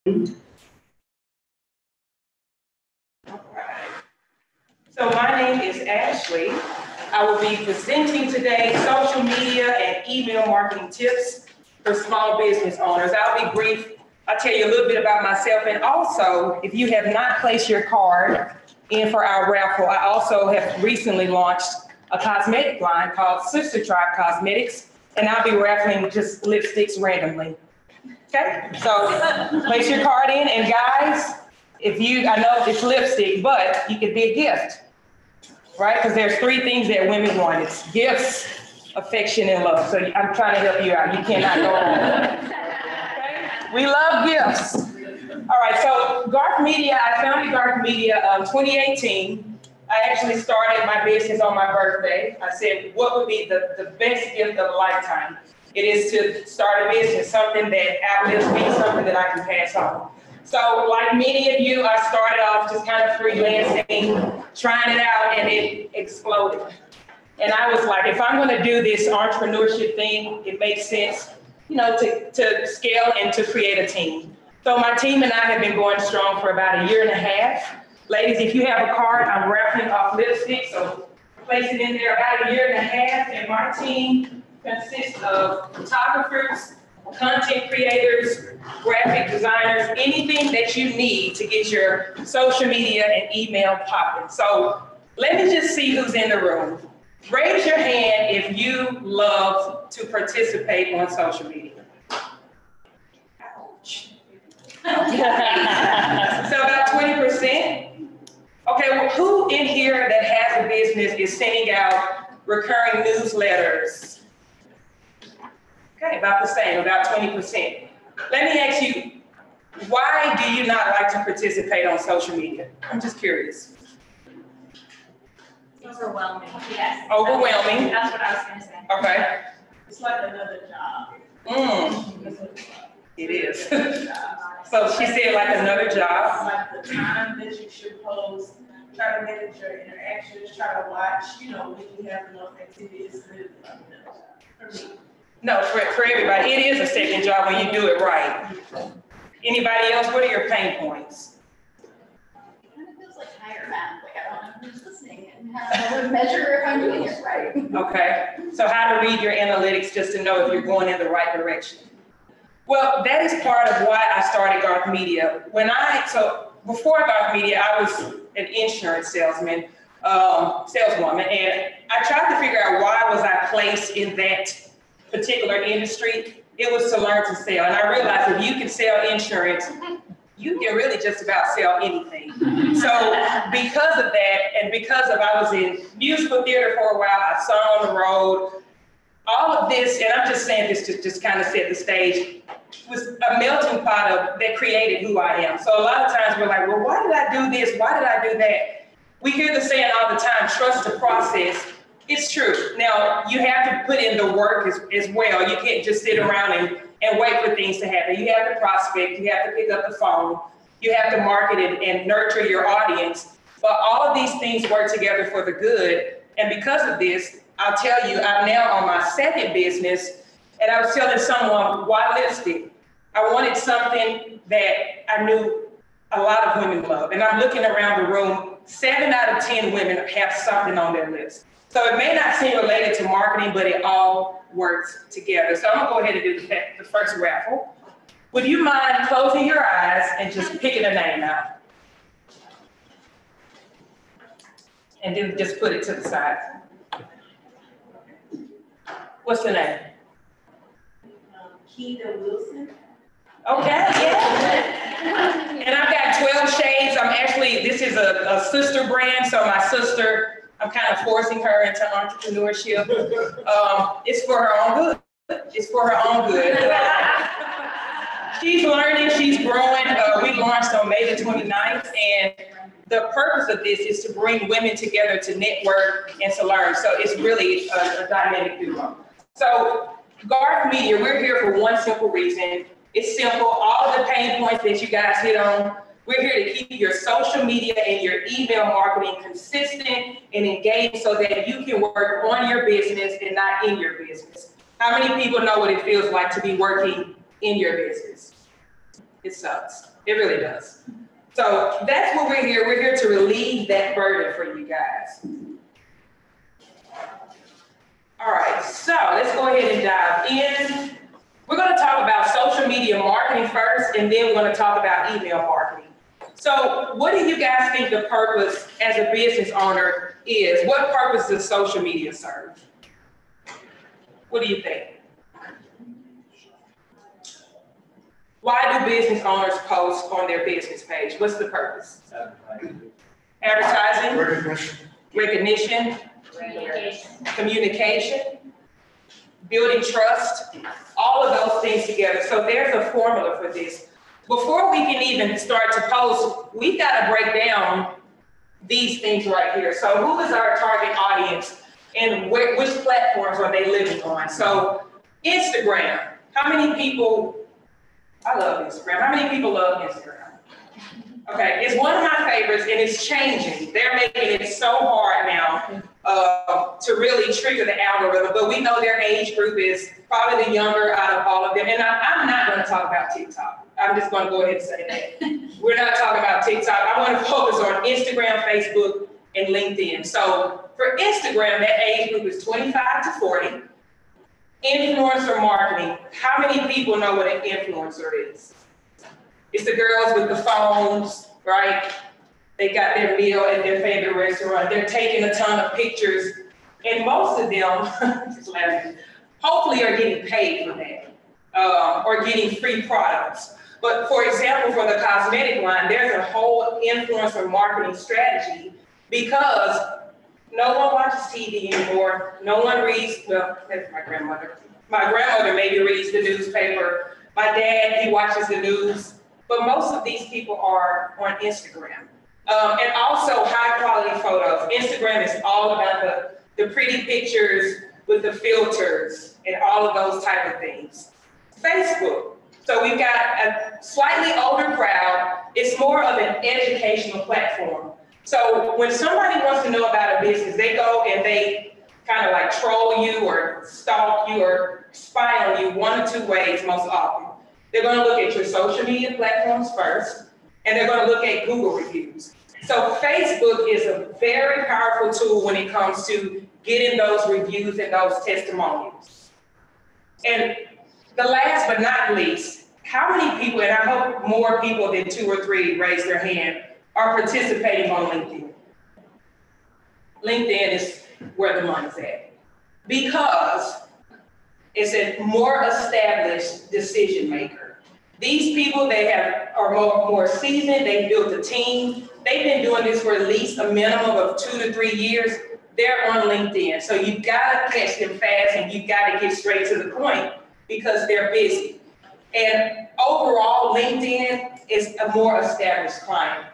So my name is Ashley. I will be presenting today social media and email marketing tips for small business owners. I'll be brief. I'll tell you a little bit about myself, and also, if you have not placed your card in for our raffle, I also have recently launched a cosmetic line called Socialites Cosmetics, and I'll be raffling just lipsticks randomly. Okay, so place your card in, and guys, I know it's lipstick, but you could be a gift, right? Because there's 3 things that women want. It's gifts, affection, and love. So I'm trying to help you out. You cannot go wrong. Okay? We love gifts. All right, so Garth Media, I founded Garth Media 2018. I actually started my business on my birthday. I said, what would be the best gift of a lifetime? It is to start a business, something that outlives me, something that I can pass on. So like many of you, I started off just kind of freelancing, trying it out, and it exploded. And I was like, if I'm going to do this entrepreneurship thing, it makes sense, to scale and to create a team. So my team and I have been going strong for about 1.5 years. Ladies, if you have a card, I'm raffling off lipstick, so place it in there about 1.5 years, and my team consists of photographers, content creators, graphic designers, anything that you need to get your social media and email popping. So let me just see who's in the room. Raise your hand if you love to participate on social media. Ouch. So about 20%. Okay, well, who in here that has a business is sending out recurring newsletters? Okay, about the same, about 20%. Let me ask you, why do you not like to participate on social media? I'm just curious. Overwhelming, yes. Overwhelming? That's what I was going to say. Okay. It's like another job. It is. So she said like another job. Like the time that you should post, try to manage your interactions, try to watch, when you have enough activities to do another job. For me. No, for everybody, it is a second job when you do it right. Anybody else, what are your pain points? It kind of feels like higher math, like I don't know who's listening and how to measure if I'm doing it right. Okay, so how to read your analytics just to know if you're going in the right direction. Well, that is part of why I started Garth Media. Before Garth Media, I was an insurance saleswoman, and I tried to figure out why was I placed in that particular industry. It was to learn to sell, and I realized if you can sell insurance, you can really just about sell anything. So because of that, and I was in musical theater for a while, I sung on the road, all of this, and I'm just saying this to just kind of set the stage, was a melting pot that created who I am. So a lot of times we're like, well, why did I do this? Why did I do that? We hear the saying all the time, trust the process. It's true. Now, you have to put in the work as well. You can't just sit around and wait for things to happen. You have to prospect. You have to pick up the phone. You have to market it and nurture your audience. But all of these things work together for the good. And because of this, I'll tell you, I'm now on my second business, and I was telling someone, why lipstick? I wanted something that I knew a lot of women love. And I'm looking around the room, 7 out of 10 women have something on their lips. So it may not seem related to marketing, but it all works together. So I'm gonna go ahead and do the first raffle. Would you mind closing your eyes and just picking a name out? And then just put it to the side. What's the name? Keita Wilson. Okay, yeah. And I've got 12 shades. This is a sister brand, so my sister, I'm kind of forcing her into entrepreneurship. It's for her own good. It's for her own good. She's learning, she's growing. We launched on May the 29th, and the purpose of this is to bring women together to network and to learn. So it's really a dynamic duo. So Garth Media, we're here for one simple reason. It's simple. All of the pain points that you guys hit on, we're here to keep your social media and your email marketing consistent and engaged so that you can work on your business and not in your business. How many people know what it feels like to be working in your business? It sucks. It really does. So that's what we're here. We're here to relieve that burden for you guys. All right, so let's go ahead and dive in. We're going to talk about social media marketing first, and then we're going to talk about email marketing. So what do you guys think the purpose as a business owner is? What purpose does social media serve? What do you think? Why do business owners post on their business page? What's the purpose? Advertising? Recognition? Communication? Building trust? All of those things together. So there's a formula for this. Before we can even start to post, we've got to break down these things right here. So who is our target audience and which platforms are they living on? So Instagram, how many people, I love Instagram. How many people love Instagram? Okay, it's one of my favorites and it's changing. They're making it so hard now to really trigger the algorithm, but we know their age group is probably the younger out of all of them. And I'm not going to talk about TikTok. I'm just going to go ahead and say that. We're not talking about TikTok. I want to focus on Instagram, Facebook, and LinkedIn. So for Instagram, that age group is 25 to 40. Influencer marketing. How many people know what an influencer is? It's the girls with the phones, right? They got their meal at their favorite restaurant. They're taking a ton of pictures. And most of them, just laughing, hopefully are getting paid for that or getting free products. But for example, for the cosmetic line, there's a whole influencer marketing strategy because no one watches TV anymore. No one reads, well, that's my grandmother. My grandmother maybe reads the newspaper. My dad, he watches the news. But most of these people are on Instagram. And also high quality photos. Instagram is all about the pretty pictures with the filters and all of those type of things. Facebook. So we've got a slightly older crowd. It's more of an educational platform. So when somebody wants to know about a business, they go and they kind of like troll you or stalk you or spy on you one or two ways most often. They're going to look at your social media platforms first, and they're going to look at Google reviews. So Facebook is a very powerful tool when it comes to getting those reviews and those testimonials. And the last but not least, how many people, and I hope more people than 2 or 3 raise their hand, are participating on LinkedIn? LinkedIn is where the money's at because it's a more established decision maker. These people, they are more seasoned, they've built a team, they've been doing this for at least a minimum of 2 to 3 years. They're on LinkedIn. So you've got to catch them fast and you've got to get straight to the point because they're busy. And overall, LinkedIn is a more established client.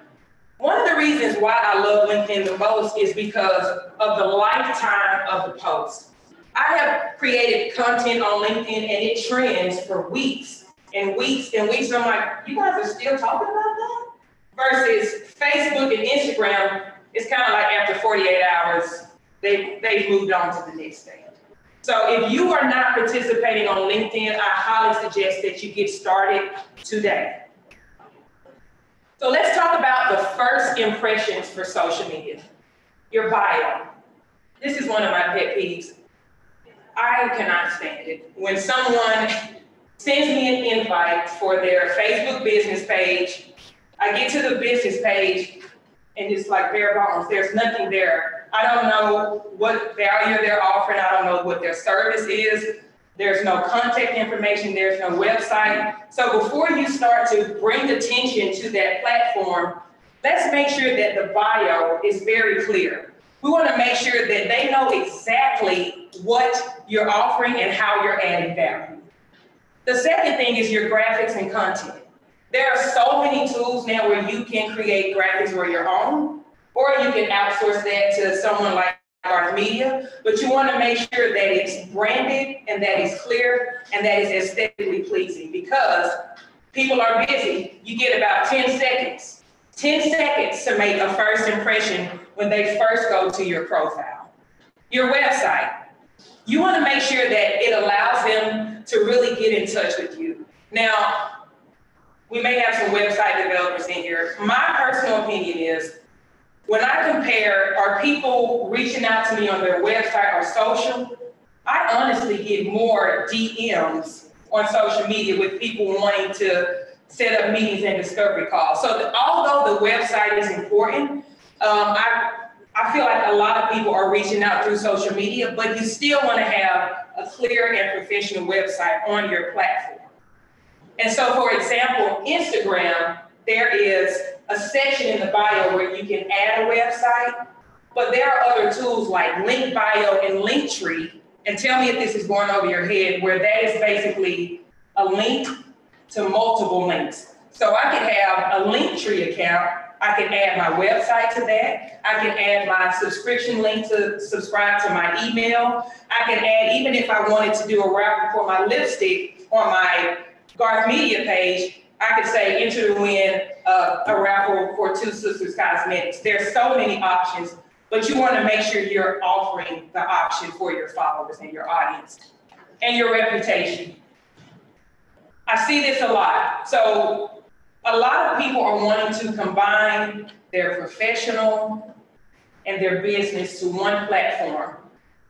One of the reasons why I love LinkedIn the most is because of the lifetime of the post. I have created content on LinkedIn and it trends for weeks and weeks and weeks. I'm like, you guys are still talking about that? Versus Facebook and Instagram, it's kind of like after 48 hours, they've moved on to the next thing. So if you are not participating on LinkedIn, I highly suggest that you get started today. So let's talk about the first impressions for social media. Your bio. This is one of my pet peeves. I cannot stand it. When someone sends me an invite for their Facebook business page, I get to the business page and it's like bare bones. There's nothing there. I don't know what value they're offering. I don't know what their service is. There's no contact information. There's no website. So before you start to bring attention to that platform, let's make sure that the bio is very clear. We want to make sure that they know exactly what you're offering and how you're adding value. The second thing is your graphics and content. There are so many tools now where you can create graphics for your own, or you can outsource that to someone like Garth Media, but you want to make sure that it's branded and that it's clear and that it's aesthetically pleasing because people are busy. You get about 10 seconds to make a first impression when they first go to your profile. Your website, you want to make sure that it allows them to really get in touch with you. Now, we may have some website developers in here. My personal opinion is, when I compare, are people reaching out to me on their website or social, I honestly get more DMs on social media with people wanting to set up meetings and discovery calls. So although the website is important, I feel like a lot of people are reaching out through social media, but you still want to have a clear and professional website on your platform. And so, for example, Instagram, there is a section in the bio where you can add a website, but there are other tools like Link Bio and Linktree, and tell me if this is going over your head, where that is basically a link to multiple links. So I could have a Linktree account, I can add my website to that, I can add my subscription link to subscribe to my email, I can add, even if I wanted to do a raffle for my lipstick on my Garth Media page, I could say enter to win a raffle for Two Sisters Cosmetics. There's so many options, but you want to make sure you're offering the option for your followers and your audience and your reputation. I see this a lot. So a lot of people are wanting to combine their professional and their business to one platform.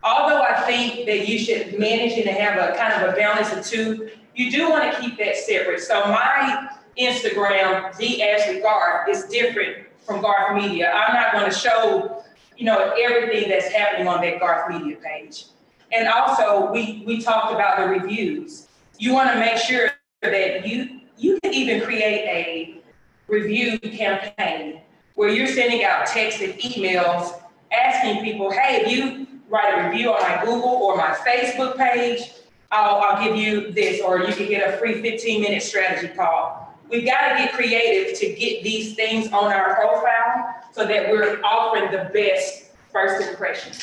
Although I think that you should manage it and have a kind of a balance of two, you do want to keep that separate. So my Instagram, The Ashley Garth, is different from Garth Media. I'm not going to show, everything that's happening on that Garth Media page. And also, we talked about the reviews. You want to make sure that you can even create a review campaign where you're sending out texts and emails asking people, hey, if you write a review on my Google or my Facebook page, I'll give you this, or you can get a free 15-minute strategy call. We've got to get creative to get these things on our profile so that we're offering the best first impression.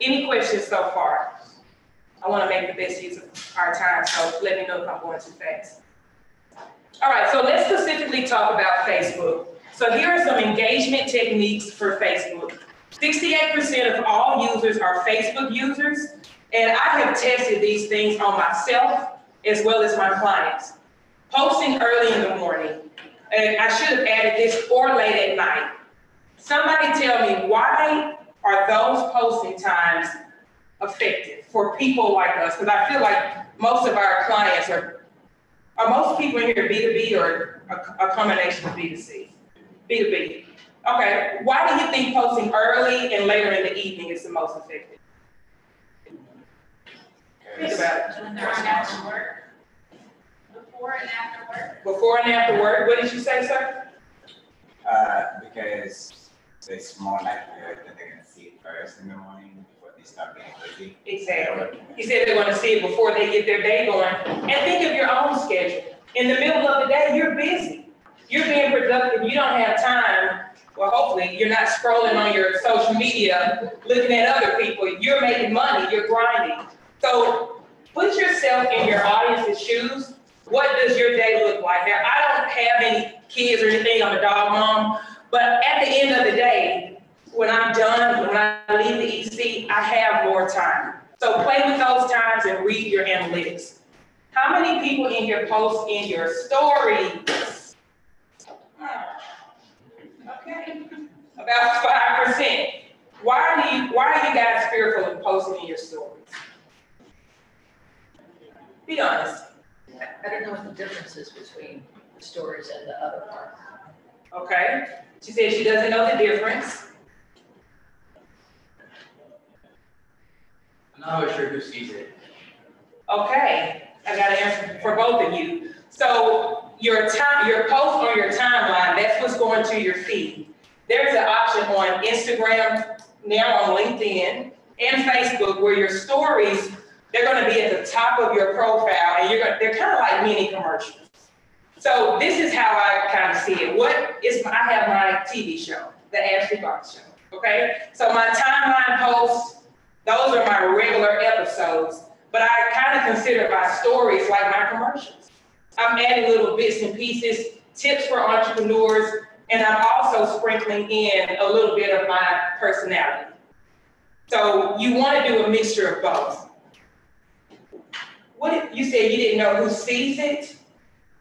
Any questions so far? I want to make the best use of our time, so let me know if I'm going too fast. All right, so let's specifically talk about Facebook. So here are some engagement techniques for Facebook. 68% of all users are Facebook users, and I have tested these things on myself as well as my clients. Posting early in the morning, and I should have added this, or late at night. Somebody tell me, why are those posting times effective for people like us? Because I feel like most of our clients are most people in here B2B or a combination of B2C? B2B. Okay, why do you think posting early and later in the evening is the most effective? Think about it. When they're on after work. Before and after work. Before and after work, what did you say, sir? Because it's more likely that they're going to see it first in the morning before they start being busy. Exactly. He said they're going to see it before they get their day going. And think of your own schedule. In the middle of the day, you're busy. You're being productive. You don't have time. Well, hopefully, you're not scrolling on your social media, looking at other people. You're making money. You're grinding. So put yourself in your audience's shoes. What does your day look like? Now, I don't have any kids or anything. I'm a dog mom. But at the end of the day, when I'm done, when I leave the EC, I have more time. So play with those times and read your analytics. How many people in here post in your stories? Okay, about 5%. Why are you guys fearful of posting in your stories? Be honest. I don't know what the difference is between the stories and the other part. Okay, she said she doesn't know the difference. I'm not always sure who sees it. Okay, I got an answer for both of you. So your post on your timeline, that's what's going to your feed. There's an option on Instagram, now on LinkedIn, and Facebook where your stories, they're going to be at the top of your profile, and they're kind of like mini commercials. So this is how I kind of see it. I have my TV show, The Ashley Garth Show, okay? So my timeline posts, those are my regular episodes, but I kind of consider my stories like my commercials. I'm adding little bits and pieces, tips for entrepreneurs, and I'm also sprinkling in a little bit of my personality. So you want to do a mixture of both. You said you didn't know who sees it?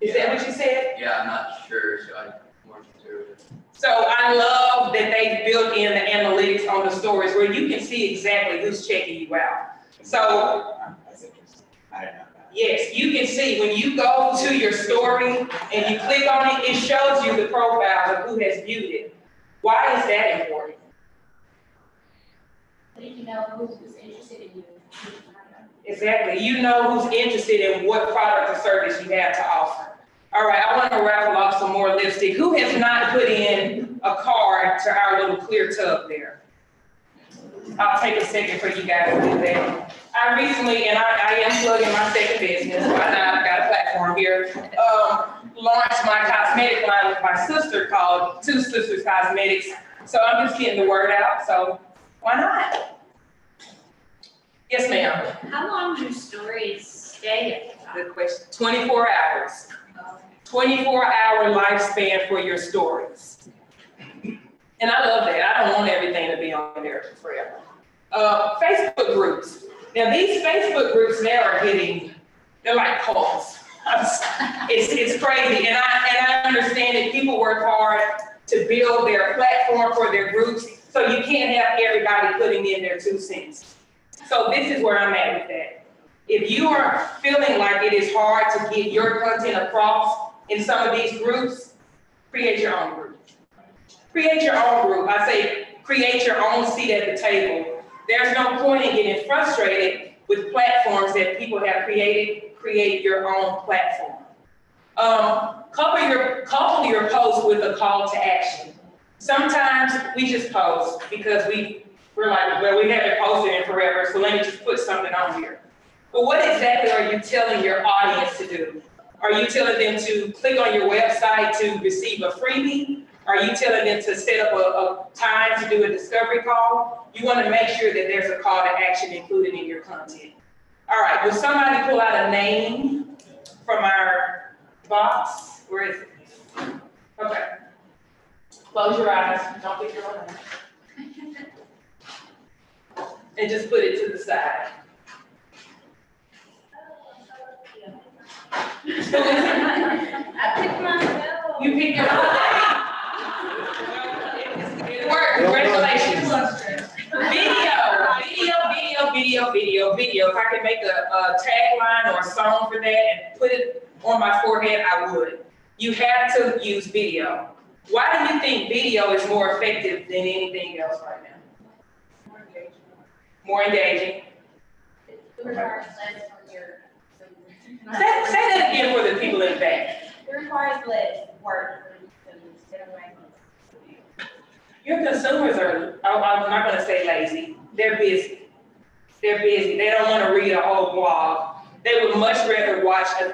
Is that what you said? Yeah, I'm not sure, so I'm more conservative. So I love that they built in the analytics on the stories where you can see exactly who's checking you out. So That's interesting. I don't know that. yes, you can see when you go to your story and you click on it, it shows you the profile of who has viewed it. Why is that important? But if you know who's interested in you. Exactly. You know who's interested in what product or service you have to offer. All right, I want to raffle off some more lipstick. Who has not put in a card to our little clear tub there? I'll take a second for you guys to do that. I recently, and I am plugging my second business, why not? I've got a platform here, launched my cosmetic line with my sister called Two Sisters Cosmetics. So I'm just getting the word out, so why not? Yes, ma'am. How long do stories stay at the top? Good question. 24 hours. 24-hour lifespan for your stories. And I love that. I don't want everything to be on there forever. Facebook groups. Now these Facebook groups now are they're like cults. It's crazy. And I understand that people work hard to build their platform for their groups. So you can't have everybody putting in their 2 cents. So this is where I'm at with that. If you are feeling like it is hard to get your content across in some of these groups, create your own group. Create your own group. I say create your own seat at the table. There's no point in getting frustrated with platforms that people have created. Create your own platform. Couple your post with a call to action. Sometimes we just post because we're like, well, we haven't posted in forever, so let me just put something on here. But what exactly are you telling your audience to do? Are you telling them to click on your website to receive a freebie? Are you telling them to set up a time to do a discovery call? You want to make sure that there's a call to action included in your content. All right, will somebody pull out a name from our box? Where is it? Okay. Close your eyes, don't pick your own name. And just put it to the side. I picked myself. You pick your own name. It worked, congratulations. Video. If I could make a tagline or a song for that and put it on my forehead, I would. You have to use video. Why do you think video is more effective than anything else right now? More engaging. It requires less from your. Say that again for the people in the back. It requires less work instead of like. Your consumers are, I'm not gonna say lazy, they're busy. They don't wanna read a whole blog. They would much rather watch a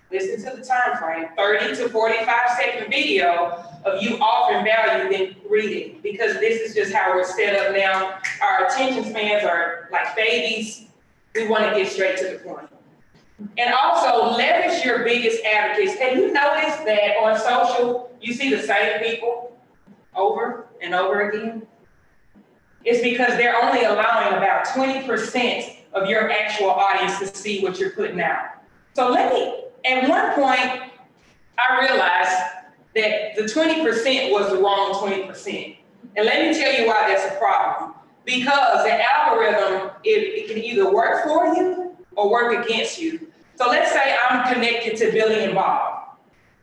listen to the time frame, 30 to 45-second video of you offering value than reading, because this is just how we're set up now. Our attention spans are like babies. We wanna get straight to the point. And also leverage your biggest advocates. Have you noticed that on social, you see the same people over and over again? It's because they're only allowing about 20% of your actual audience to see what you're putting out. So at one point, I realized that the 20% was the wrong 20%. And let me tell you why that's a problem. Because the algorithm, it can either work for you or work against you. So let's say I'm connected to Billy and Bob.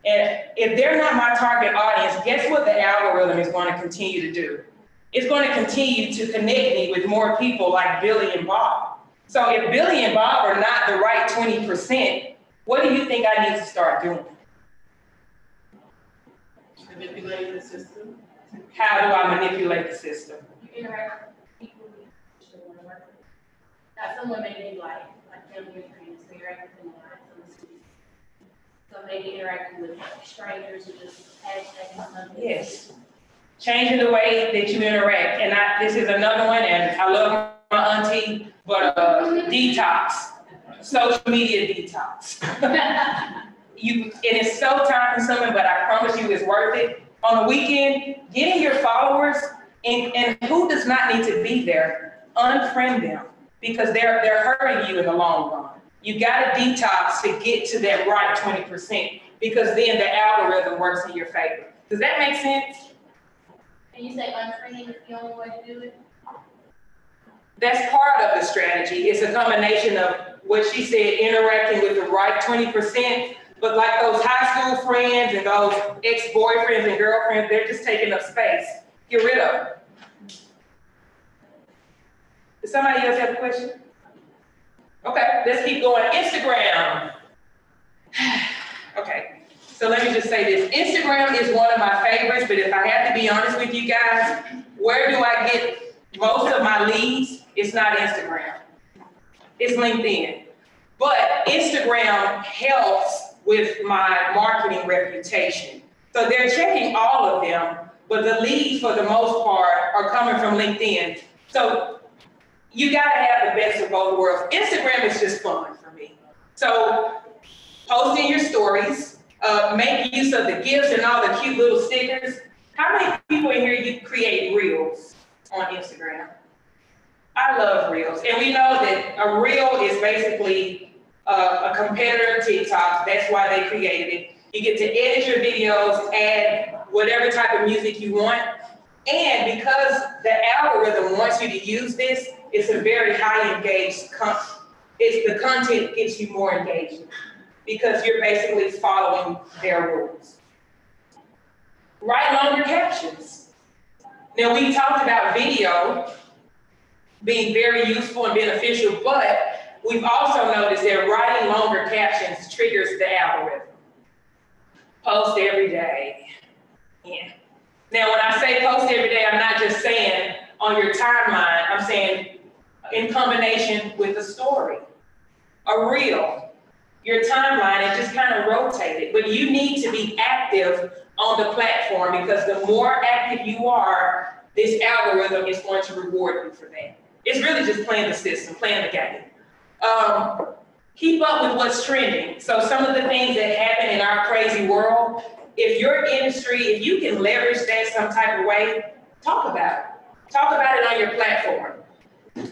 And if they're not my target audience, guess what the algorithm is going to continue to do? It's going to continue to connect me with more people like Billy and Bob. So if Billy and Bob are not the right 20%, what do you think I need to start doing? Manipulating the system. How do I manipulate the system? You interact with people you should want to work with. Not someone maybe like family and friends, so you're interacting with them. So maybe interacting with strangers or just hashtagging something. Yes. Changing the way that you interact. And this is another one, and I love my auntie, but detox. Social media detox. It is so time consuming, but I promise you it's worth it. On the weekend, getting your followers, and who does not need to be there, unfriend them, because they're hurting you in the long run. You got to detox to get to that right 20%, because then the algorithm works in your favor. Does that make sense? And you say untraining is the only way to do it? That's part of the strategy. It's a combination of what she said, interacting with the right 20%, but like those high school friends and those ex-boyfriends and girlfriends, they're just taking up space. Get rid of them. Does somebody else have a question? Okay, let's keep going. Instagram. Okay, so let me just say this. Instagram is one of my favorites, but if I have to be honest with you guys, where do I get most of my leads? It's not Instagram. It's LinkedIn. But Instagram helps with my marketing reputation. So they're checking all of them, but the leads for the most part are coming from LinkedIn. So you gotta have the best of both worlds. Instagram is just fun for me. So posting your stories, make use of the GIFs and all the cute little stickers. How many people in here you create reels on Instagram? I love reels. And we know that a reel is basically a competitor to TikTok. That's why they created it. You get to edit your videos, add whatever type of music you want. And because the algorithm wants you to use this, it's a very high engaged content. The content gets you more engagement because you're basically following their rules. Write longer captions. Now, we talked about video being very useful and beneficial, but we've also noticed that writing longer captions triggers the algorithm. Post every day. Yeah. Now, when I say post every day, I'm not just saying on your timeline, I'm saying in combination with a story, a reel, your timeline, and just kind of rotate it. But you need to be active on the platform, because the more active you are, this algorithm is going to reward you for that. It's really just playing the system, playing the game. Keep up with what's trending. So some of the things that happen in our crazy world, if your industry, if you can leverage that some type of way, talk about it. Talk about it on your platform.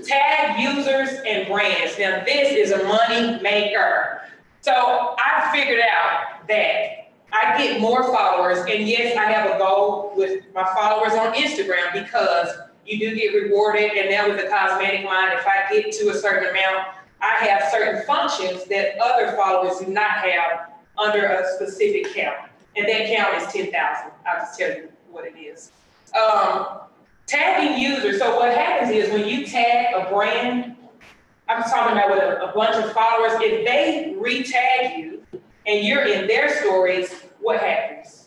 Tag users and brands. Now this is a money maker. So I figured out that I get more followers, and yes, I have a goal with my followers on Instagram because you do get rewarded, and now with the cosmetic line, if I get to a certain amount, I have certain functions that other followers do not have under a specific count. And that count is 10,000. I'll just tell you what it is. Tagging users. So what happens is when you tag a brand, I'm talking about with a bunch of followers, if they re-tag you and you're in their stories, what happens?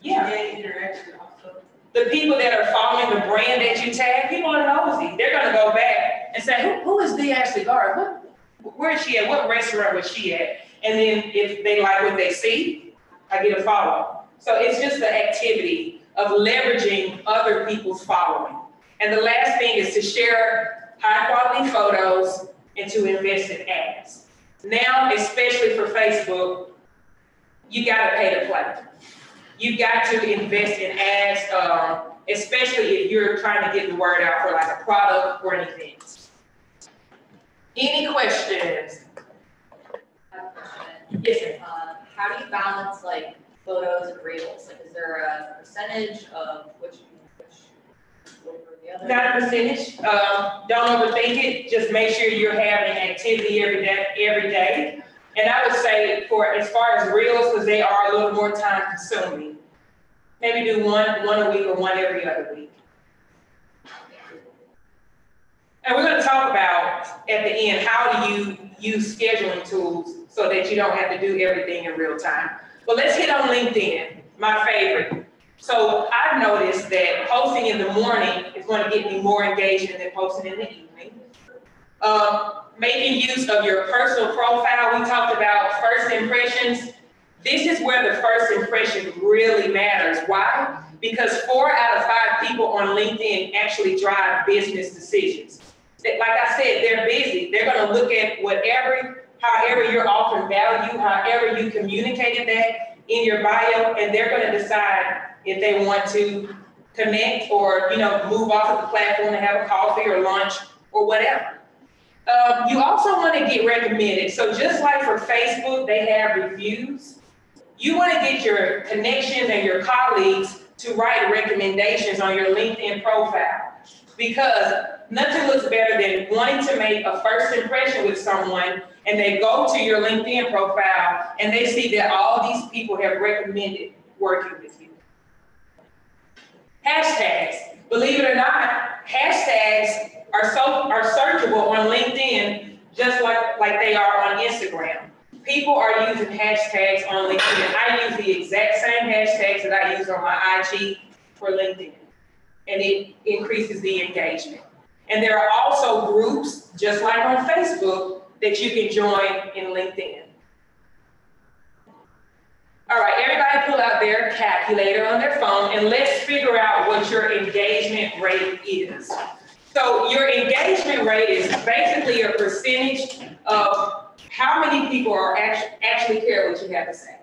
Yeah. Interaction also. The people that are following the brand that you tag, people are nosy. They're going to go back and say, who is the Ashley Garth? Where is she at? What restaurant was she at? And then if they like what they see, I get a follow. So it's just the activity of leveraging other people's following. And the last thing is to share high quality photos and to invest in ads. Now, especially for Facebook, you got to pay to play. You got to invest in ads, especially if you're trying to get the word out for like a product or an event. Any questions? I have a question. Yes, sir. How do you balance like photos and reels? Like, is there a percentage of which over the other? Not a percentage. Don't overthink it. Just make sure you're having activity every day. And I would say for as far as reels, because they are a little more time consuming, maybe do one a week or one every other week. And we're going to talk about at the end, how do you use scheduling tools so that you don't have to do everything in real time. But let's hit on LinkedIn, my favorite. So I've noticed that posting in the morning is going to get me more engagement than posting in the evening. Making use of your personal profile. We talked about first impressions. This is where the first impression really matters. Why? Because 4 out of 5 people on LinkedIn actually drive business decisions. Like I said, they're busy. They're going to look at however you're offering value, however you communicated that in your bio, and they're going to decide if they want to connect or, move off of the platform to have a coffee or lunch or whatever. You also want to get recommended. So just like for Facebook, they have reviews. You want to get your connections and your colleagues to write recommendations on your LinkedIn profile, because nothing looks better than wanting to make a first impression with someone and they go to your LinkedIn profile and they see that all these people have recommended working with you. Hashtags. Believe it or not, hashtags are searchable on LinkedIn just like they are on Instagram. People are using hashtags on LinkedIn. I use the exact same hashtags that I use on my IG for LinkedIn, and it increases the engagement. And there are also groups, just like on Facebook, that you can join in LinkedIn. All right, everybody pull out their calculator on their phone and let's figure out what your engagement rate is. So your engagement rate is basically a percentage of how many people are actually care what you have to say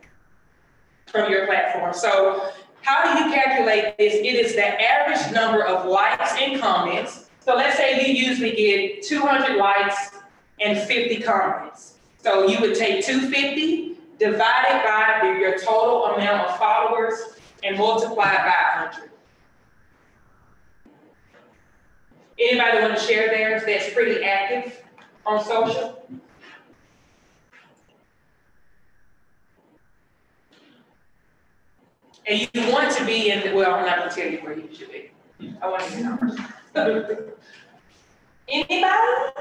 from your platform. So how do you calculate this? It is the average number of likes and comments. So let's say you usually get 200 likes and 50 comments. So you would take 250, divide it by your total amount of followers, and multiply it by 100. Anybody want to share theirs that's pretty active on social? And you want to be in, well, I'm not going to tell you where you should be. I want to get numbers. Anybody?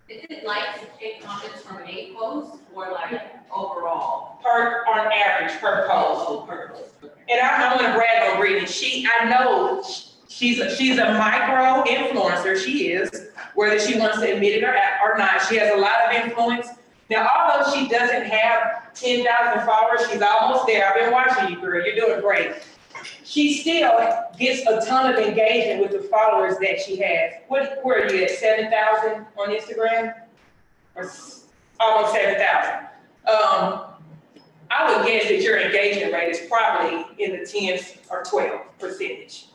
Is it likes and comments from a post or like overall? On average, per post. Oh, per post. And I want to brag on Brittany. I know she's a micro influencer. She is, whether she wants to admit it or not. She has a lot of influence. Now, although she doesn't have 10,000 followers, she's almost there. I've been watching you, girl. You're doing great. She still gets a ton of engagement with the followers that she has. Where are you at, 7,000 on Instagram? Or almost 7,000. I would guess that your engagement rate is probably in the 10s or 12%,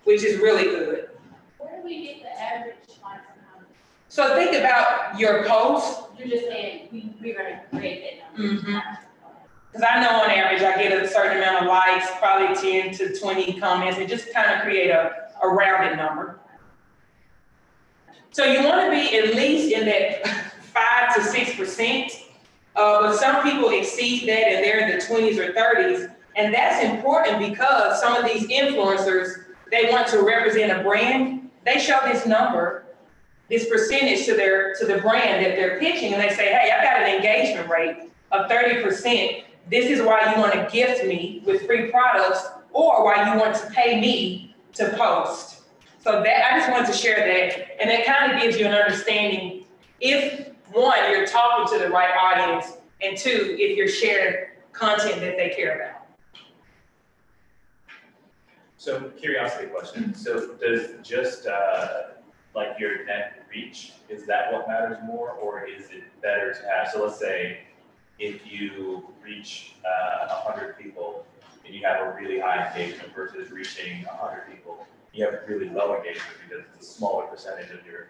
which is really good. Where do we get the average likes and comments? So think about your post. You're just saying we're gonna create that number. Mm-hmm. Because I know on average I get a certain amount of likes, probably 10 to 20 comments, and just kind of create a rounded number. So you want to be at least in that 5 to 6%, but some people exceed that and they're in the 20s or 30s, and that's important because some of these influencers, they want to represent a brand. They show this number, this percentage to the brand that they're pitching, and they say, hey, I've got an engagement rate of 30%. This is why you want to gift me with free products or why you want to pay me to post. So that I just wanted to share that, and that kind of gives you an understanding if, one, you're talking to the right audience, and two, if you're sharing content that they care about. So curiosity question. So does just like your net reach, is that what matters more, or is it better to have, so let's say if you reach 100 people and you have a really high engagement versus reaching 100 people, you have really low engagement because it's a smaller percentage of your,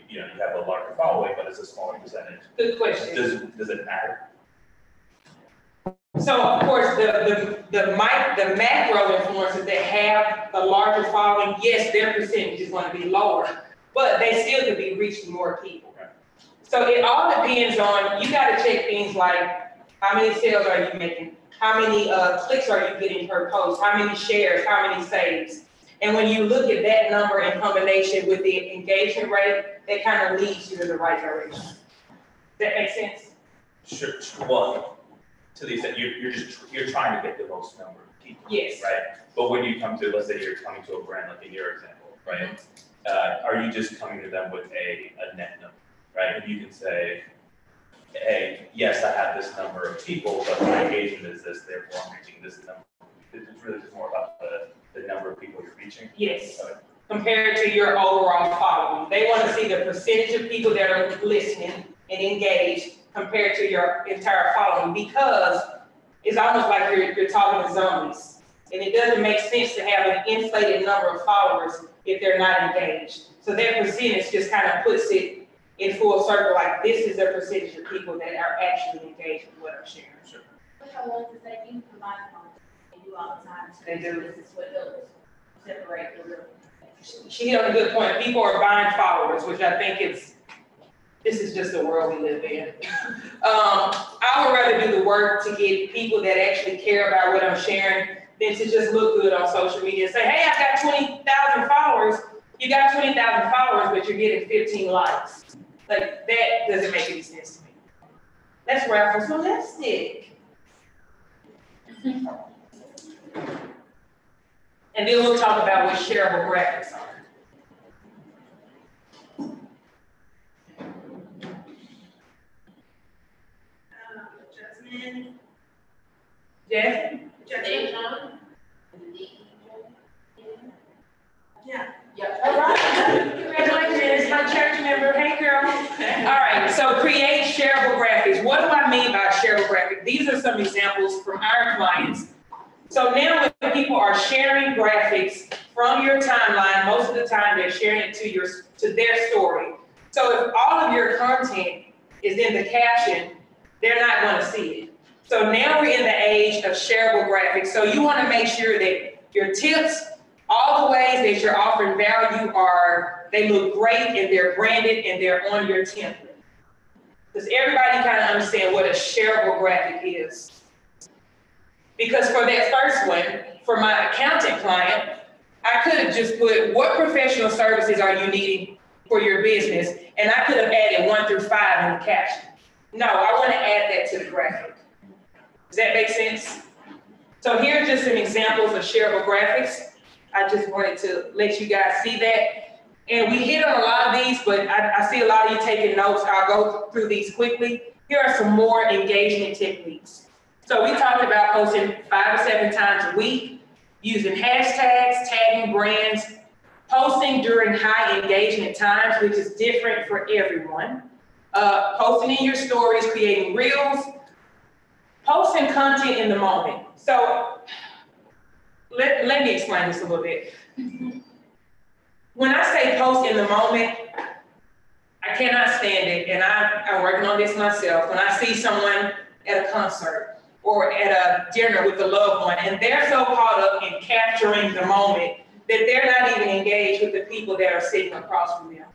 you have a larger following, but it's a smaller percentage. Good question. Does it matter? So of course, the macro influencers that have the larger following, yes, their percentage is going to be lower, but they still could be reaching more people. Right. So it all depends on, you got to check things like how many sales are you making, how many clicks are you getting per post, how many shares, how many saves. And when you look at that number in combination with the engagement rate, that kind of leads you in the right direction. Does that make sense? Sure. Well, to the extent you're trying to get the most number of people. Yes. Right. But when you come to, let's say you're coming to a brand, like in your example, right? Are you just coming to them with a net number, right? And you can say, hey, yes, I have this number of people, but my engagement is this, therefore I'm reaching this number. It's really just more about the number of people you're reaching. Yes. Compared to your overall following. They want to see the percentage of people that are listening and engaged compared to your entire following, because it's almost like you're talking to zombies. And it doesn't make sense to have an inflated number of followers if they're not engaged. So that percentage just kind of puts it in full circle, like this is a percentage of people that are actually engaged with what I'm sharing. Which I want to say, you combine them, they do all the time. So They do. This is what helps separate the real. She hit on a good point. People are buying followers, which I think this is just the world we live in. I would rather do the work to get people that actually care about what I'm sharing than to just look good on social media and say, hey, I got 20,000 followers. You got 20,000 followers, but you're getting 15 likes. Like, that doesn't make any sense to me. Let's raffle some lipstick. And then we'll talk about what shareable graphics are. Jasmine. Jasmine? Jasmine. Yeah. Yep. All right. Congratulations, my church member. Hey, girl. All right, so create shareable graphics. What do I mean by shareable graphic? These are some examples from our clients. So now when people are sharing graphics from your timeline, most of the time they're sharing it to their story. So if all of your content is in the caption, they're not going to see it. So now we're in the age of shareable graphics. So you want to make sure that your tips, all the ways that you're offering value they look great and they're branded and they're on your template. Does everybody kind of understand what a shareable graphic is? Because for that first one, for my accountant client, I could have just put what professional services are you needing for your business, and I could have added 1 through 5 in the caption. No, I want to add that to the graphic. Does that make sense? So here are just some examples of shareable graphics. I just wanted to let you guys see that. And we hit on a lot of these, but I see a lot of you taking notes. I'll go through these quickly. Here are some more engagement techniques. So we talked about posting 5 to 7 times a week, using hashtags, tagging brands, posting during high engagement times, which is different for everyone, posting in your stories, creating reels, posting content in the moment. So let me explain this a little bit. When I say post in the moment, I cannot stand it, and I'm working on this myself. When I see someone at a concert or at a dinner with a loved one, and they're so caught up in capturing the moment that they're not even engaged with the people that are sitting across from them.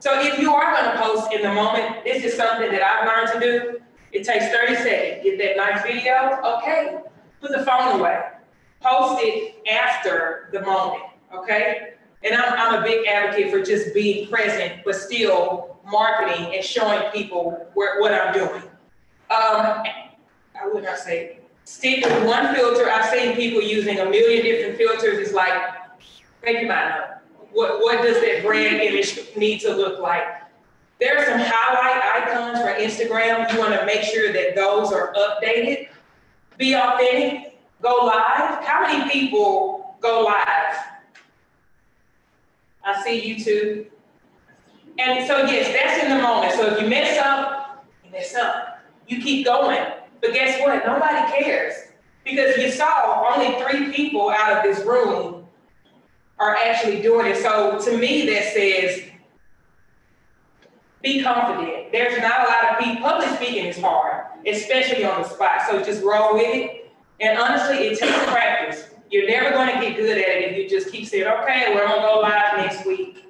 So if you are going to post in the moment, this is something that I've learned to do. It takes 30 seconds. Get that nice video, okay? Put the phone away. Post it after the moment, okay? And I'm a big advocate for just being present, but still marketing and showing people what I'm doing. I would not say stick with one filter. I've seen people using a million different filters. It's like, make your mind up. What does that brand image need to look like? There are some highlight icons for Instagram. You want to make sure that those are updated. Be authentic. Go live. How many people go live? I see you too. And so yes, that's in the moment. So if you mess up, you mess up. You keep going. But guess what? Nobody cares. Because you saw only 3 people out of this room are actually doing it. So to me, that says, be confident. There's not a lot of people. Public speaking is hard, especially on the spot. So just roll with it. And honestly, it takes practice. You're never going to get good at it if you just keep saying, okay, we're going to go live next week.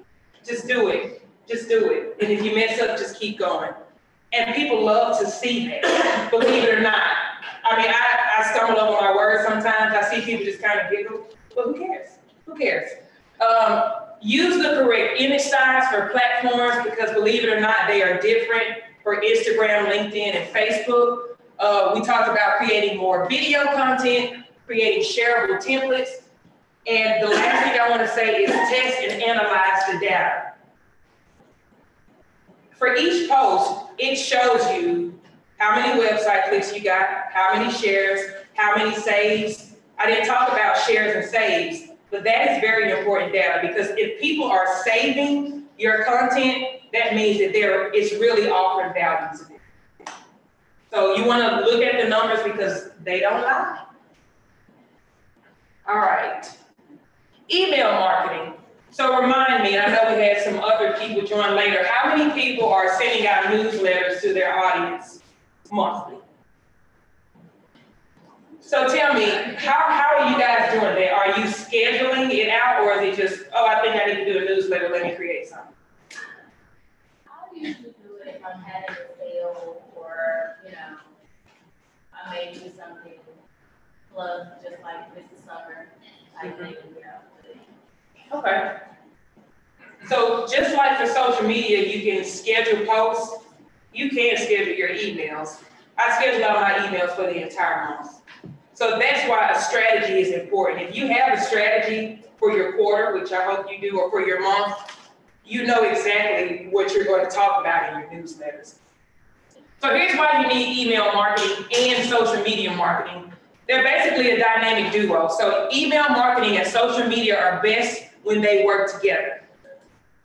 Just do it. Just do it. And if you mess up, just keep going. And people love to see that, believe it or not. I mean, I stumble over my words sometimes. I see people just kind of giggle, but who cares? Who cares? Use the correct image size for platforms because believe it or not, they are different for Instagram, LinkedIn, and Facebook. We talked about creating more video content, creating shareable templates. And the last thing I want to say is test and analyze the data. For each post, it shows you how many website clicks you got, how many shares, how many saves. I didn't talk about shares and saves, but that is very important data because if people are saving your content, that means that it's really offering value to them. So you want to look at the numbers because they don't lie. All right. Email marketing. So remind me, I know we had some other people join later. How many people are sending out newsletters to their audience monthly? So tell me, how are you guys doing that? Are you scheduling it out, or is it just, oh, I think I need to do a newsletter, let me create something? I'll usually do it if I'm having a sale or, I may do something plug, just like this is summer, I think, Okay. So just like for social media, you can schedule posts, you can schedule your emails. I schedule all my emails for the entire month. So that's why a strategy is important. If you have a strategy for your quarter, which I hope you do, or for your month, you know exactly what you're going to talk about in your newsletters. So here's why you need email marketing and social media marketing. They're basically a dynamic duo. So email marketing and social media are best when they work together.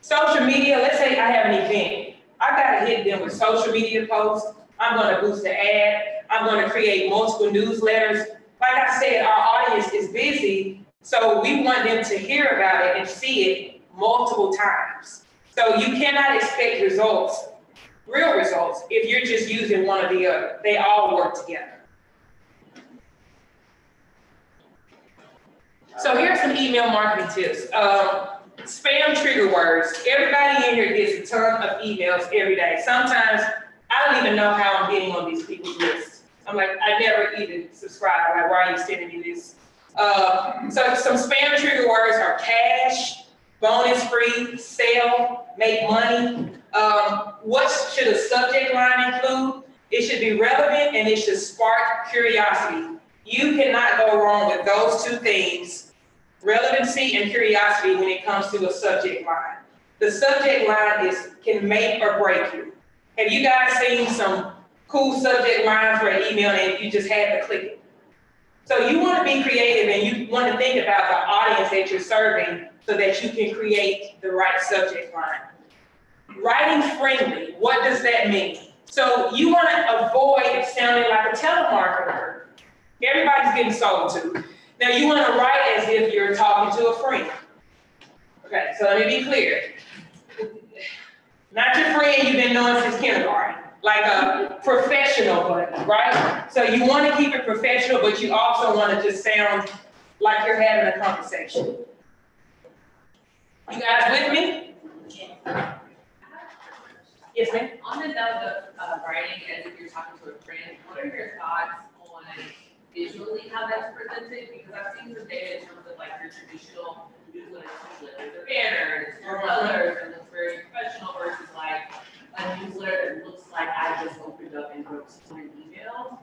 Social media, let's say I have an event. I gotta hit them with social media posts. I'm gonna boost the ad. I'm gonna create multiple newsletters. Like I said, our audience is busy, so we want them to hear about it and see it multiple times. So you cannot expect results, real results, if you're just using one or the other. They all work together. So here's some email marketing tips. Spam trigger words. Everybody in here gets a ton of emails every day. Sometimes I don't even know how I'm getting on these people's lists. I'm like, I never even subscribe. Like, why are you sending me this? So some spam trigger words are cash, bonus free, sell, make money. What should a subject line include? It should be relevant and it should spark curiosity. You cannot go wrong with those two things, relevancy and curiosity, when it comes to a subject line. The subject line can make or break you. Have you guys seen some cool subject lines for an email and you just had to click it? So you want to be creative and you want to think about the audience that you're serving so that you can create the right subject line. Writing friendly, what does that mean? So you want to avoid sounding like a telemarketer. Everybody's getting sold to. Now you want to write as if you're talking to a friend. Okay, so let me be clear. Not your friend you've been knowing since kindergarten, like a professional buddy, right? So you want to keep it professional, but you also want to just sound like you're having a conversation. You guys with me? Yes, ma'am? On the note of writing as if you're talking to a friend, what are your thoughts on visually how that's presented? Because I've seen some data in terms of like your traditional newsletter, the banners, your colors, and it's very professional versus like a newsletter that looks like I just opened up and wrote some emails.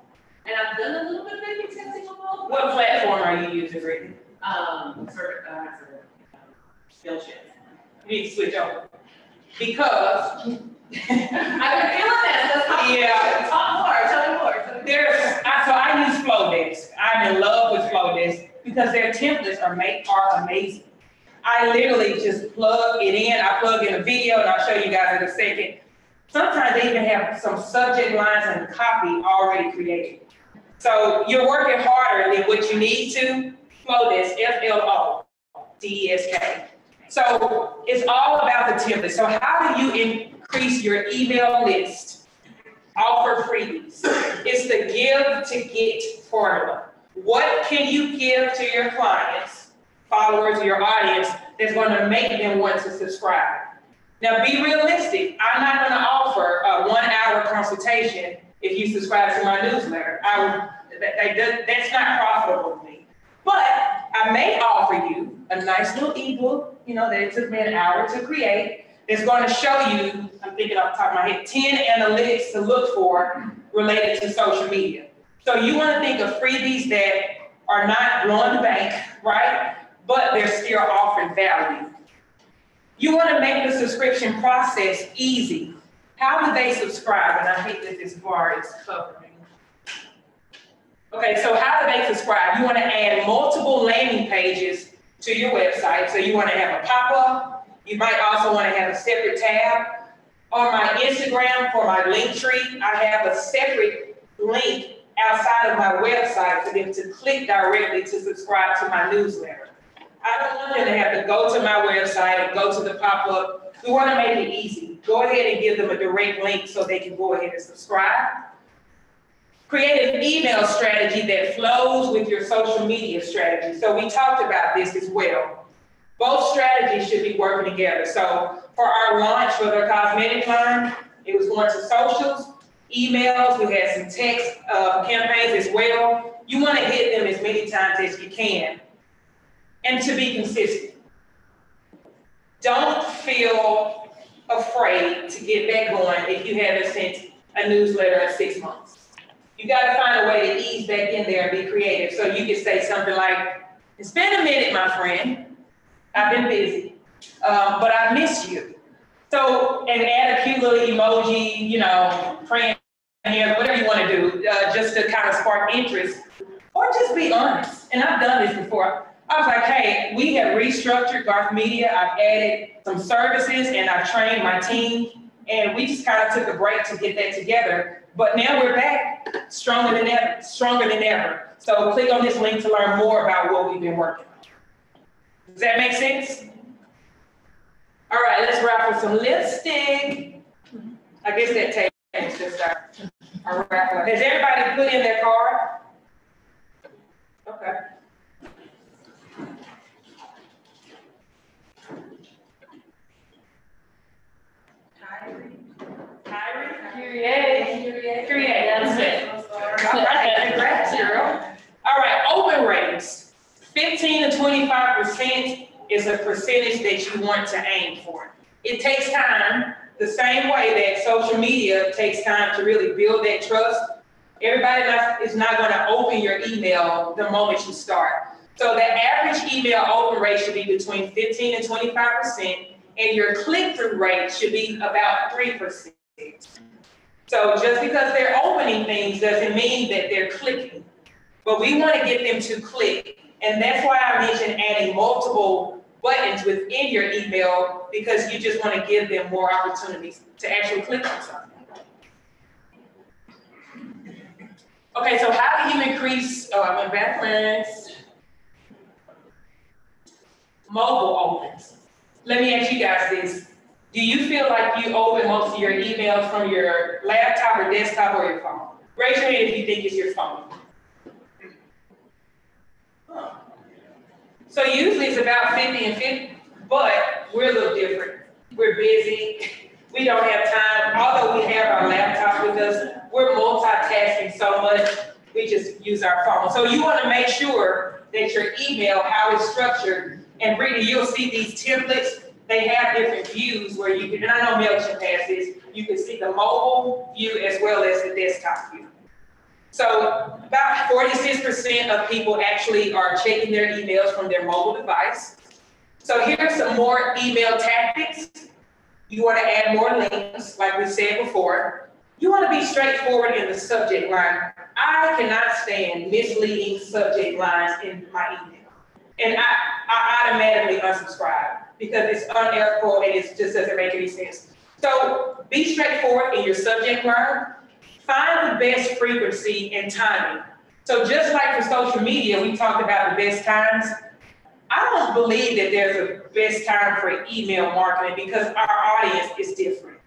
And I've done a little bit of maybe testing on both. What platform are you using, Brittany? Skillshare. You need to switch over. Because I've been feeling that. Yeah. Talk more. Tell me more. so I use Flowdesk. I'm in love with Flowdesk because their templates are amazing. I literally just plug it in. I plug in a video and I'll show you guys in a second. Sometimes they even have some subject lines and copy already created. So you're working harder than what you need to. Flowdesk, Flowdesk. So it's all about the template. So how do you increase your email list? Offer freebies. It's the give to get formula. What can you give to your clients, followers, your audience that's going to make them want to subscribe? Now be realistic. I'm not going to offer a 1-hour consultation if you subscribe to my newsletter. That's not profitable to me. But I may offer you a nice little ebook, that it took me an hour to create. It's going to show you, I'm thinking off the top of my head, 10 analytics to look for related to social media. So you want to think of freebies that are not blowing the bank, right? But they're still offering value. You want to make the subscription process easy. How do they subscribe? And I hate that this bar is covering. Okay, so how do they subscribe? You want to add multiple landing pages to your website. So you want to have a pop-up. You might also want to have a separate tab. On my Instagram, for my link tree, I have a separate link outside of my website for them to click directly to subscribe to my newsletter. I don't want them to have to go to my website and go to the pop-up. We want to make it easy. Go ahead and give them a direct link so they can go ahead and subscribe. Create an email strategy that flows with your social media strategy. So we talked about this as well. Both strategies should be working together. So for our launch for the cosmetic line, it was going to socials, emails, we had some text campaigns as well. You want to hit them as many times as you can. And to be consistent. Don't feel afraid to get back going if you haven't sent a newsletter in 6 months. You got to find a way to ease back in there and be creative. So you can say something like, it's been a minute, my friend. I've been busy, but I miss you. So, and add a cute little emoji, you know, praying here, whatever you want to do, just to kind of spark interest. Or just be honest. And I've done this before. I was like, hey, we have restructured Garth Media. I've added some services and I've trained my team. And we just kind of took a break to get that together. But now we're back stronger than ever. So click on this link to learn more about what we've been working on. Does that make sense? All right, let's wrap with some lipstick. I guess that takes just our wrap up. Has everybody put in their card? Okay. Create. That's it. All right, congrats, girl. All right, open rates. 15 to 25% is a percentage that you want to aim for. It takes time, the same way that social media takes time to really build that trust. Everybody is not going to open your email the moment you start. So the average email open rate should be between 15 and 25%, and your click-through rate should be about 3%. So just because they're opening things doesn't mean that they're clicking. But we want to get them to click. And that's why I mentioned adding multiple buttons within your email, because you just want to give them more opportunities to actually click on something. Okay, so how do you increase mobile opens? Let me ask you guys this. Do you feel like you open most of your emails from your laptop or desktop or your phone? Raise your hand if you think it's your phone. So usually it's about 50 and 50, but we're a little different. We're busy. We don't have time. Although we have our laptop with us, we're multitasking so much, we just use our phone. So you want to make sure that your email, how it's structured, and Brittany, you'll see these templates. They have different views where you can, and I know MailChimp has this, you can see the mobile view as well as the desktop view. So about 46% of people actually are checking their emails from their mobile device. So here's some more email tactics. You want to add more links, like we said before. You want to be straightforward in the subject line. I cannot stand misleading subject lines in my email. And I automatically unsubscribe because it's unethical and it just doesn't make any sense. So be straightforward in your subject line. Find the best frequency and timing. So just like for social media, we talked about the best times. I don't believe that there's a best time for email marketing because our audience is different.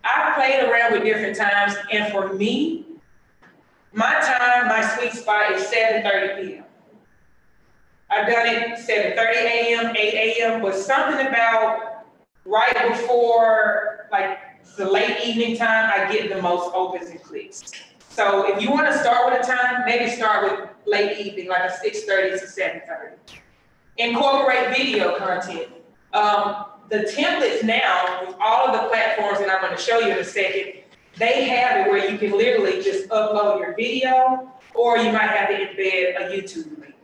I've played around with different times, and for me, my sweet spot is 7:30 p.m. I've done it 7:30 a.m., 8 a.m., but something about right before, like the late evening time, I get the most opens and clicks. So if you want to start with a time, maybe start with late evening, like a 6:30 to 7:30. Incorporate video content. The templates now, with all of the platforms that I'm going to show you in a second, they have it where you can literally just upload your video, or you might have to embed a YouTube link.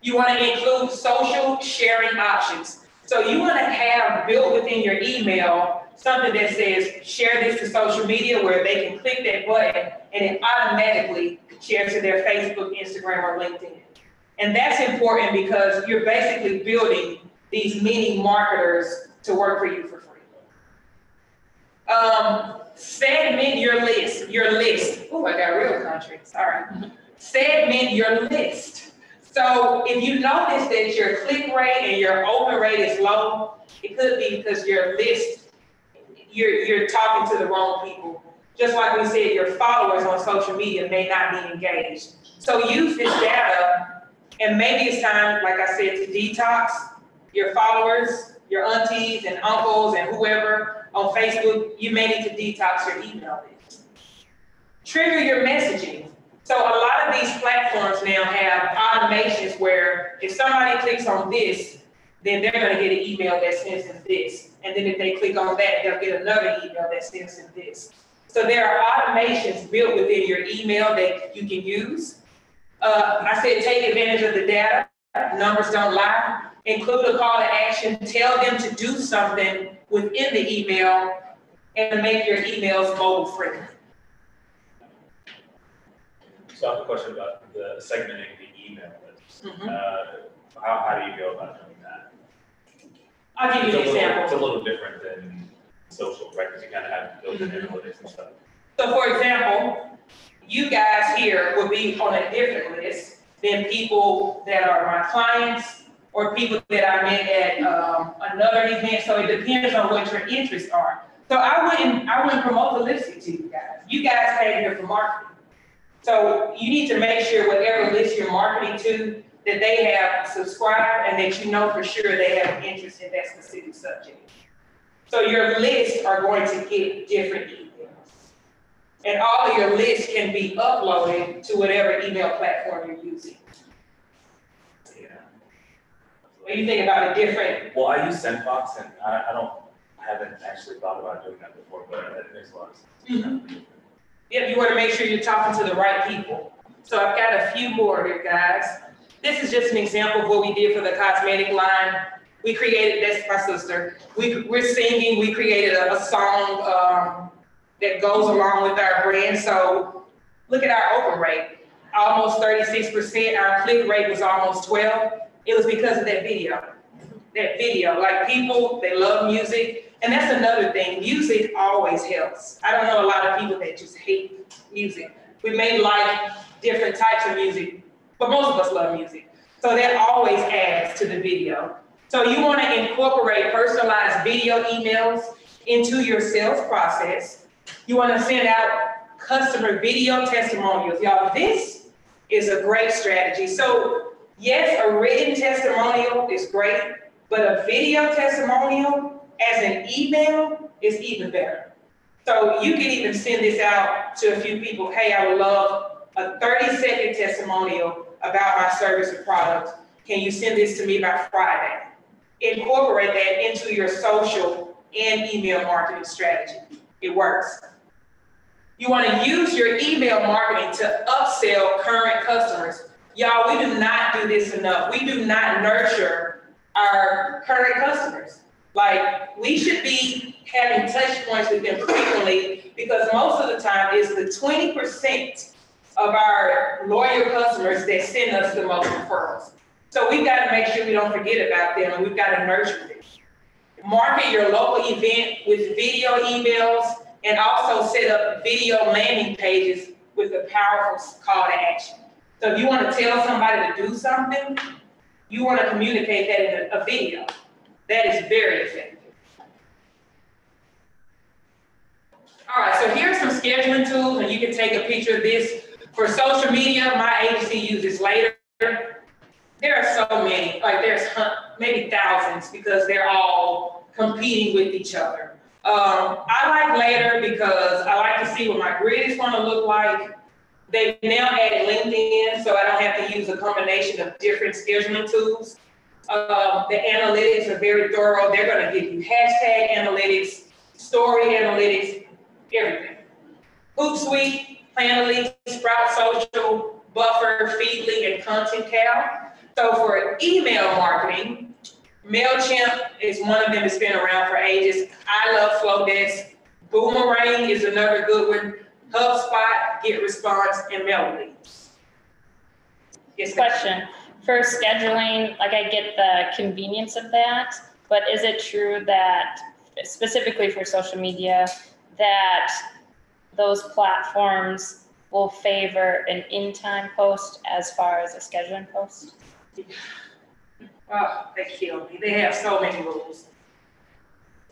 You want to include social sharing options. So you want to have built within your email something that says, share this to social media, where they can click that button and it automatically shares to their Facebook, Instagram, or LinkedIn. And that's important because you're basically building these mini marketers to work for you for free. Segment your list. Oh, I got real countries. All right. Segment your list. So if you notice that your click rate and your open rate is low, it could be because your list, you're talking to the wrong people. Just like we said, your followers on social media may not be engaged. So use this data, and maybe it's time, like I said, to detox your followers, your aunties and uncles and whoever on Facebook. You may need to detox your email list. Trigger your messaging. So a lot of these platforms now have automations where if somebody clicks on this, then they're going to get an email that sends them this. And then if they click on that, they'll get another email that sends them this. So there are automations built within your email that you can use. I said take advantage of the data. Numbers don't lie. Include a call to action. Tell them to do something within the email and make your emails mobile friendly. So I have a question about the segmenting the email list. How do you go about doing that? I'll give you an example. It's a little different than social, right? Because you kind of have built-in analytics and stuff. So for example, you guys here will be on a different list than people that are my clients or people that I met at another event. So it depends on what your interests are. So I wouldn't promote the listing to you guys. You guys pay here for marketing. So you need to make sure whatever list you're marketing to, that they have subscribed and that you know for sure they have an interest in that specific subject. So your lists are going to get different emails. And all of your lists can be uploaded to whatever email platform you're using. Yeah. What do you think about a different? Well, I use Sendbox, and I haven't actually thought about doing that before, but it makes a lot of sense. Yeah, you want to make sure you're talking to the right people. So I've got a few more here, guys. This is just an example of what we did for the cosmetic line. We created, that's my sister. We're singing, we created a song that goes along with our brand. So look at our open rate, almost 36%. Our click rate was almost 12. It was because of that video. Like people, they love music. And that's another thing, music always helps. I don't know a lot of people that just hate music. We may like different types of music, but most of us love music. So that always adds to the video. So you want to incorporate personalized video emails into your sales process. You want to send out customer video testimonials. Y'all, this is a great strategy. So yes, a written testimonial is great, but a video testimonial as an email is even better. So you can even send this out to a few people. Hey, I would love a 30-second testimonial about my service or product. Can you send this to me by Friday? Incorporate that into your social and email marketing strategy. It works. You want to use your email marketing to upsell current customers. Y'all, we do not do this enough. We do not nurture our current customers. Like, we should be having touch points with them frequently because most of the time it's the 20% of our loyal customers that send us the most referrals. So we've got to make sure we don't forget about them and we've got to nurture them. Market your local event with video emails and also set up video landing pages with a powerful call to action. So if you want to tell somebody to do something, you want to communicate that in a video. That is very effective. All right, so here's some scheduling tools, and you can take a picture of this. For social media, my agency uses Later. There are so many, like there's maybe thousands because they're all competing with each other. I like Later because I like to see what my grid is going to look like. They've now added LinkedIn, so I don't have to use a combination of different scheduling tools. The analytics are very thorough. They're going to give you hashtag analytics, story analytics, everything. Hootsuite, Planoly, Sprout Social, Buffer, Feedly, and Content Cow. So for email marketing, MailChimp is one of them that's been around for ages. I love Flowdesk. Boomerang is another good one. HubSpot, GetResponse, and Melody. Yes, question. For scheduling, like I get the convenience of that, but is it true that specifically for social media, that those platforms will favor an in-time post as far as a scheduling post? Oh, they kill me. They have so many rules.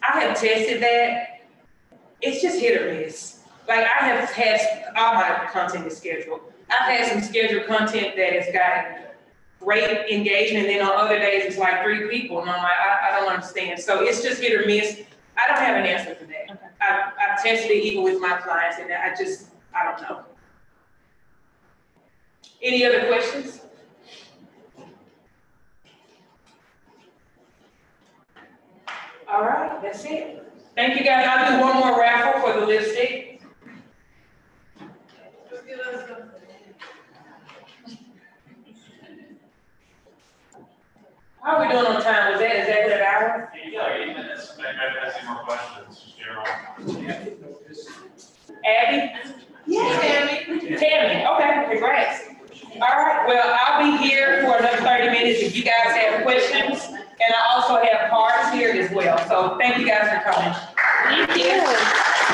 I have tested that. It's just hit or miss. Like I have had all my content is scheduled. I've had some scheduled content that has gotten great engagement, and then on other days it's like 3 people, and I'm like, I don't understand. So it's just hit or miss. I don't have an answer for that. Okay. I've tested it even with my clients, and I don't know. Any other questions? All right, that's it. Thank you guys. I'll do one more raffle for the lipstick. Just give us some. How are we doing on time? Was that exactly an hour? Yeah, like 8 minutes. Maybe I have any more questions, Cheryl. Abby? Yeah. Tammy, okay, congrats. All right, well, I'll be here for another 30 minutes if you guys have questions. And I also have cards here as well. So thank you guys for coming. Thank you.